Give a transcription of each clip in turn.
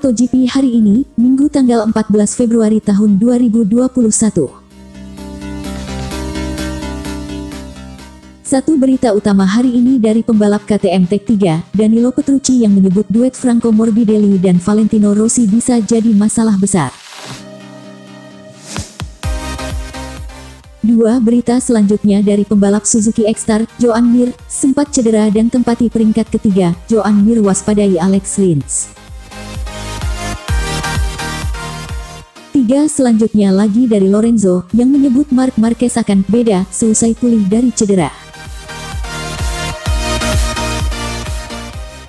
MotoGP hari ini, Minggu tanggal 14 Februari tahun 2021. Satu berita utama hari ini dari pembalap KTM Tech3, Danilo Petrucci yang menyebut duet Franco Morbidelli dan Valentino Rossi bisa jadi masalah besar. Dua berita selanjutnya dari pembalap Suzuki X-Star, Joan Mir, sempat cedera dan tempati peringkat ketiga. Joan Mir waspadai Alex Rins. Tiga selanjutnya lagi dari Lorenzo, yang menyebut Marc Marquez akan beda seusai pulih dari cedera.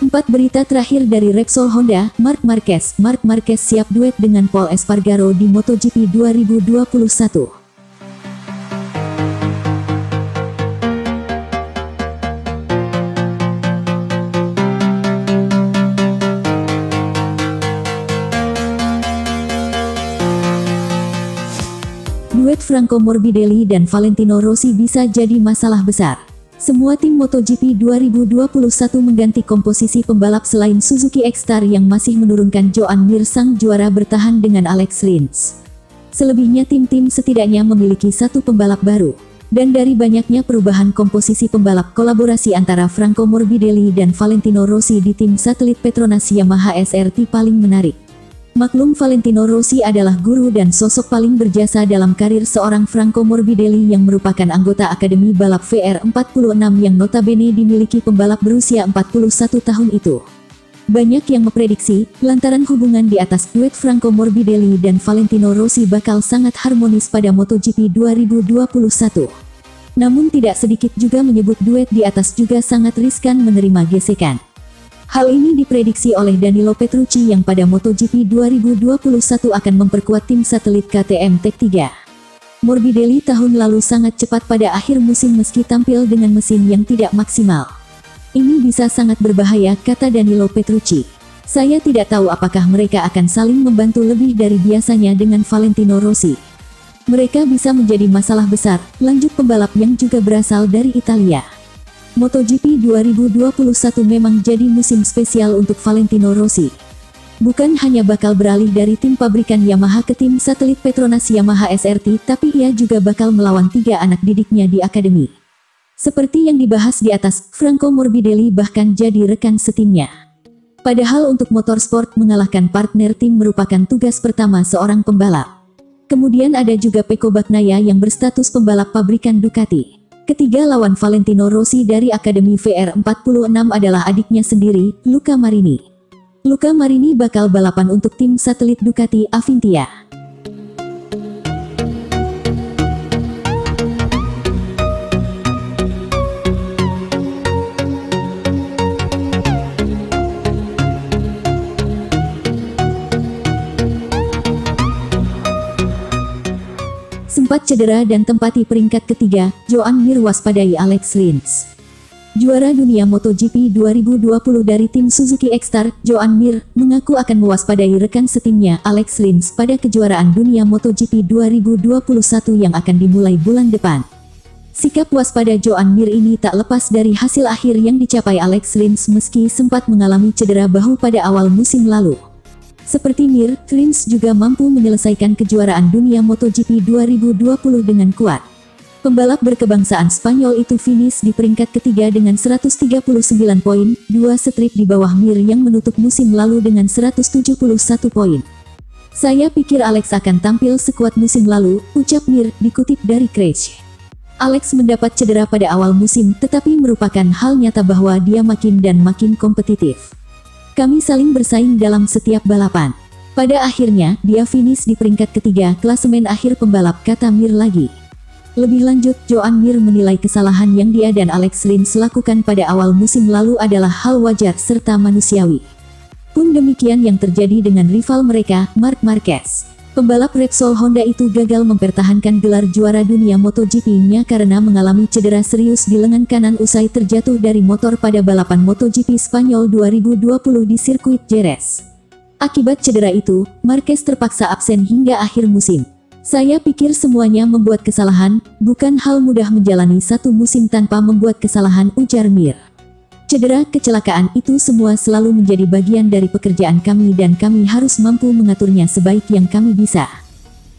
Empat berita terakhir dari Repsol Honda, Marc Marquez siap duet dengan Pol Espargaro di MotoGP 2021. Duet Franco Morbidelli dan Valentino Rossi bisa jadi masalah besar. Semua tim MotoGP 2021 mengganti komposisi pembalap selain Suzuki X-Star yang masih menurunkan Joan Mir sang juara bertahan dengan Alex Rins. Selebihnya tim-tim setidaknya memiliki satu pembalap baru. Dan dari banyaknya perubahan komposisi pembalap, kolaborasi antara Franco Morbidelli dan Valentino Rossi di tim satelit Petronas Yamaha SRT paling menarik. Maklum Valentino Rossi adalah guru dan sosok paling berjasa dalam karir seorang Franco Morbidelli yang merupakan anggota Akademi Balap VR46 yang notabene dimiliki pembalap berusia 41 tahun itu. Banyak yang memprediksi, lantaran hubungan di atas duet Franco Morbidelli dan Valentino Rossi bakal sangat harmonis pada MotoGP 2021. Namun tidak sedikit juga menyebut duet di atas juga sangat riskan menerima gesekan. Hal ini diprediksi oleh Danilo Petrucci yang pada MotoGP 2021 akan memperkuat tim satelit KTM Tech3. Morbidelli tahun lalu sangat cepat pada akhir musim meski tampil dengan mesin yang tidak maksimal. Ini bisa sangat berbahaya, kata Danilo Petrucci. Saya tidak tahu apakah mereka akan saling membantu lebih dari biasanya dengan Valentino Rossi. Mereka bisa menjadi masalah besar, lanjut pembalap yang juga berasal dari Italia. MotoGP 2021 memang jadi musim spesial untuk Valentino Rossi. Bukan hanya bakal beralih dari tim pabrikan Yamaha ke tim satelit Petronas Yamaha SRT, tapi ia juga bakal melawan 3 anak didiknya di akademi. Seperti yang dibahas di atas, Franco Morbidelli bahkan jadi rekan setimnya. Padahal untuk motorsport, mengalahkan partner tim merupakan tugas pertama seorang pembalap. Kemudian ada juga Pecco Bagnaia yang berstatus pembalap pabrikan Ducati. Ketiga lawan Valentino Rossi dari Akademi VR46 adalah adiknya sendiri, Luca Marini. Luca Marini bakal balapan untuk tim satelit Ducati Avintia. Sempat cedera dan tempati peringkat ketiga, Joan Mir waspadai Alex Rins. Juara dunia MotoGP 2020 dari tim Suzuki X-Star, Joan Mir, mengaku akan mewaspadai rekan setimnya Alex Rins pada kejuaraan dunia MotoGP 2021 yang akan dimulai bulan depan. Sikap waspada Joan Mir ini tak lepas dari hasil akhir yang dicapai Alex Rins meski sempat mengalami cedera bahu pada awal musim lalu. Seperti Mir, Rins juga mampu menyelesaikan kejuaraan dunia MotoGP 2020 dengan kuat. Pembalap berkebangsaan Spanyol itu finish di peringkat ketiga dengan 139 poin, 2 strip di bawah Mir yang menutup musim lalu dengan 171 poin. Saya pikir Alex akan tampil sekuat musim lalu, ucap Mir, dikutip dari Crash. Alex mendapat cedera pada awal musim, tetapi merupakan hal nyata bahwa dia makin dan makin kompetitif. Kami saling bersaing dalam setiap balapan. Pada akhirnya, dia finish di peringkat ketiga klasemen akhir pembalap, kata Mir lagi. Lebih lanjut, Joan Mir menilai kesalahan yang dia dan Alex Rins lakukan pada awal musim lalu adalah hal wajar serta manusiawi. Pun demikian yang terjadi dengan rival mereka, Marc Marquez. Pembalap Repsol Honda itu gagal mempertahankan gelar juara dunia MotoGP-nya karena mengalami cedera serius di lengan kanan usai terjatuh dari motor pada balapan MotoGP Spanyol 2020 di sirkuit Jerez. Akibat cedera itu, Marquez terpaksa absen hingga akhir musim. Saya pikir semuanya membuat kesalahan, bukan hal mudah menjalani satu musim tanpa membuat kesalahan, ujar Mir. Cedera, kecelakaan itu semua selalu menjadi bagian dari pekerjaan kami dan kami harus mampu mengaturnya sebaik yang kami bisa.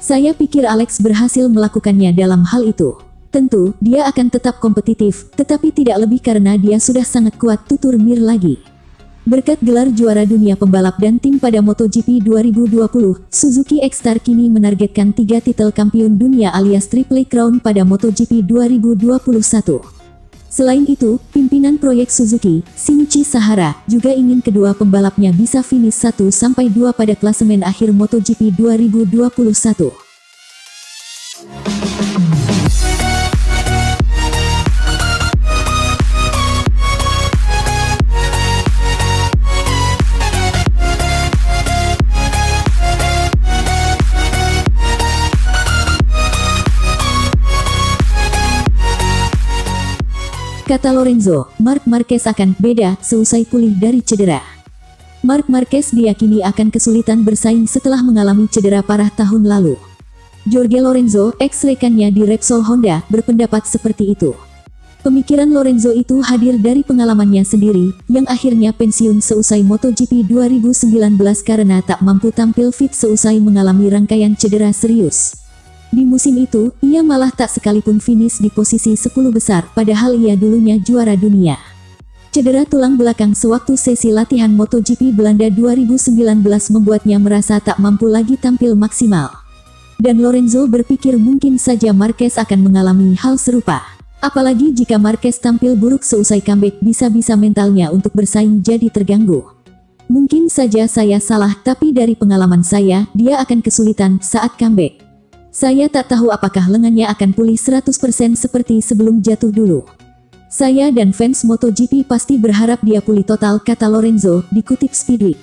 Saya pikir Alex berhasil melakukannya dalam hal itu. Tentu, dia akan tetap kompetitif, tetapi tidak lebih karena dia sudah sangat kuat, tutur Mir lagi. Berkat gelar juara dunia pembalap dan tim pada MotoGP 2020, Suzuki X-Star kini menargetkan 3 titel kampiun dunia alias Triple Crown pada MotoGP 2021. Selain itu, pimpinan proyek Suzuki, Shinichi Sahara, juga ingin kedua pembalapnya bisa finish 1-2 pada klasemen akhir MotoGP 2021. Kata Lorenzo, Marc Marquez akan beda seusai pulih dari cedera. Marc Marquez diyakini akan kesulitan bersaing setelah mengalami cedera parah tahun lalu. Jorge Lorenzo, ex-rekannya di Repsol Honda, berpendapat seperti itu. Pemikiran Lorenzo itu hadir dari pengalamannya sendiri, yang akhirnya pensiun seusai MotoGP 2019 karena tak mampu tampil fit seusai mengalami rangkaian cedera serius. Di musim itu, ia malah tak sekalipun finish di posisi 10 besar, padahal ia dulunya juara dunia. Cedera tulang belakang sewaktu sesi latihan MotoGP Belanda 2019 membuatnya merasa tak mampu lagi tampil maksimal. Dan Lorenzo berpikir mungkin saja Marquez akan mengalami hal serupa. Apalagi jika Marquez tampil buruk seusai comeback, bisa-bisa mentalnya untuk bersaing jadi terganggu. Mungkin saja saya salah, tapi dari pengalaman saya, dia akan kesulitan saat comeback. Saya tak tahu apakah lengannya akan pulih 100% seperti sebelum jatuh dulu. Saya dan fans MotoGP pasti berharap dia pulih total, kata Lorenzo, dikutip Speedweek.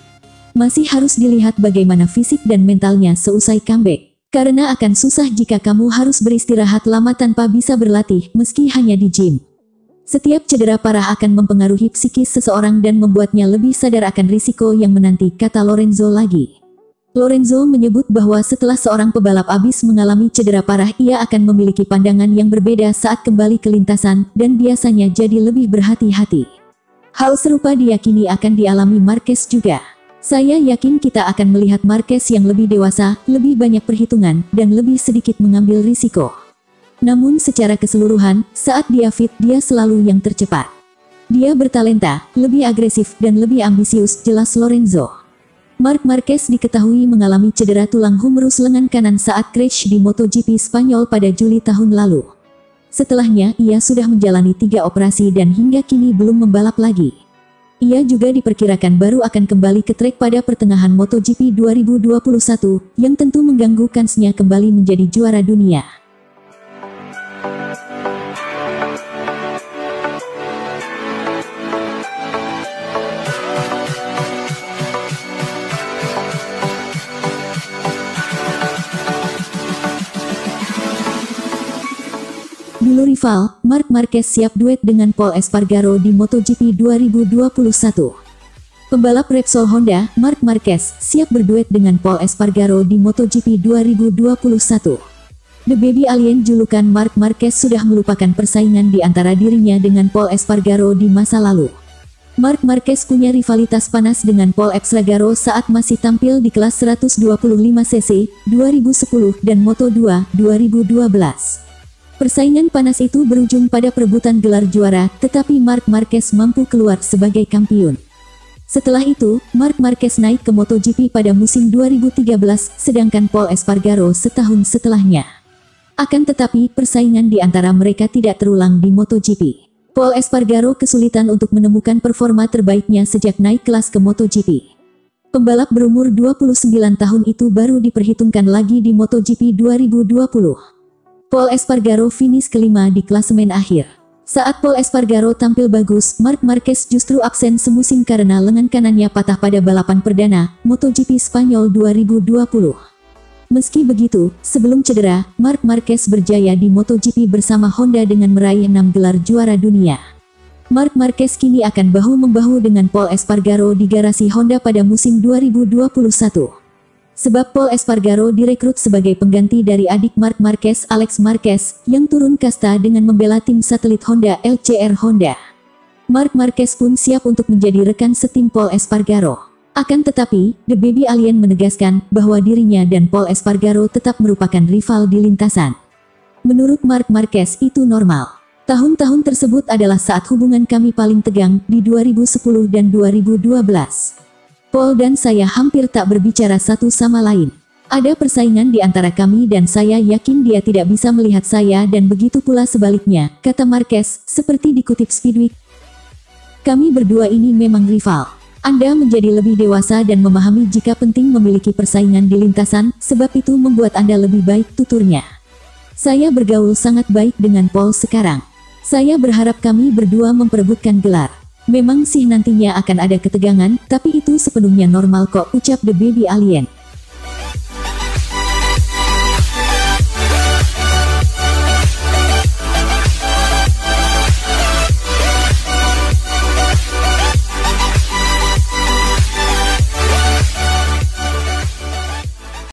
Masih harus dilihat bagaimana fisik dan mentalnya seusai comeback. Karena akan susah jika kamu harus beristirahat lama tanpa bisa berlatih, meski hanya di gym. Setiap cedera parah akan mempengaruhi psikis seseorang dan membuatnya lebih sadar akan risiko yang menanti, kata Lorenzo lagi. Lorenzo menyebut bahwa setelah seorang pebalap abis mengalami cedera parah, ia akan memiliki pandangan yang berbeda saat kembali ke lintasan, dan biasanya jadi lebih berhati-hati. Hal serupa diyakini akan dialami Marquez juga. Saya yakin kita akan melihat Marquez yang lebih dewasa, lebih banyak perhitungan, dan lebih sedikit mengambil risiko. Namun secara keseluruhan, saat dia fit, dia selalu yang tercepat. Dia bertalenta, lebih agresif, dan lebih ambisius, jelas Lorenzo. Marc Marquez diketahui mengalami cedera tulang humerus lengan kanan saat crash di MotoGP Spanyol pada Juli tahun lalu. Setelahnya, ia sudah menjalani 3 operasi dan hingga kini belum membalap lagi. Ia juga diperkirakan baru akan kembali ke trek pada pertengahan MotoGP 2021, yang tentu mengganggu kansnya kembali menjadi juara dunia. Dulu rival, Marc Marquez siap duet dengan Pol Espargaro di MotoGP 2021. Pembalap Repsol Honda, Marc Marquez, siap berduet dengan Pol Espargaro di MotoGP 2021. The Baby Alien julukan Marc Marquez sudah melupakan persaingan di antara dirinya dengan Pol Espargaro di masa lalu. Marc Marquez punya rivalitas panas dengan Pol Espargaro saat masih tampil di kelas 125cc, 2010, dan Moto2, 2012. Persaingan panas itu berujung pada perebutan gelar juara, tetapi Marc Marquez mampu keluar sebagai kampiun. Setelah itu, Marc Marquez naik ke MotoGP pada musim 2013, sedangkan Pol Espargaro setahun setelahnya. Akan tetapi, persaingan di antara mereka tidak terulang di MotoGP. Pol Espargaro kesulitan untuk menemukan performa terbaiknya sejak naik kelas ke MotoGP. Pembalap berumur 29 tahun itu baru diperhitungkan lagi di MotoGP 2020. Pol Espargaro finish kelima di klasemen akhir. Saat Pol Espargaro tampil bagus, Marc Marquez justru absen semusim karena lengan kanannya patah pada balapan perdana, MotoGP Spanyol 2020. Meski begitu, sebelum cedera, Marc Marquez berjaya di MotoGP bersama Honda dengan meraih 6 gelar juara dunia. Marc Marquez kini akan bahu-membahu dengan Pol Espargaro di garasi Honda pada musim 2021. Sebab Pol Espargaro direkrut sebagai pengganti dari adik Marc Marquez, Alex Marquez, yang turun kasta dengan membela tim satelit Honda, LCR Honda. Marc Marquez pun siap untuk menjadi rekan setim Paul Espargaro. Akan tetapi, The Baby Alien menegaskan bahwa dirinya dan Paul Espargaro tetap merupakan rival di lintasan. Menurut Marc Marquez itu normal. Tahun-tahun tersebut adalah saat hubungan kami paling tegang di 2010 dan 2012. Paul dan saya hampir tak berbicara satu sama lain. Ada persaingan di antara kami dan saya yakin dia tidak bisa melihat saya dan begitu pula sebaliknya, kata Marquez, seperti dikutip Speedweek. Kami berdua ini memang rival. Anda menjadi lebih dewasa dan memahami jika penting memiliki persaingan di lintasan, sebab itu membuat Anda lebih baik, tuturnya. Saya bergaul sangat baik dengan Paul sekarang. Saya berharap kami berdua memperebutkan gelar. Memang sih nantinya akan ada ketegangan, tapi itu sepenuhnya normal kok, ucap The Baby Alien.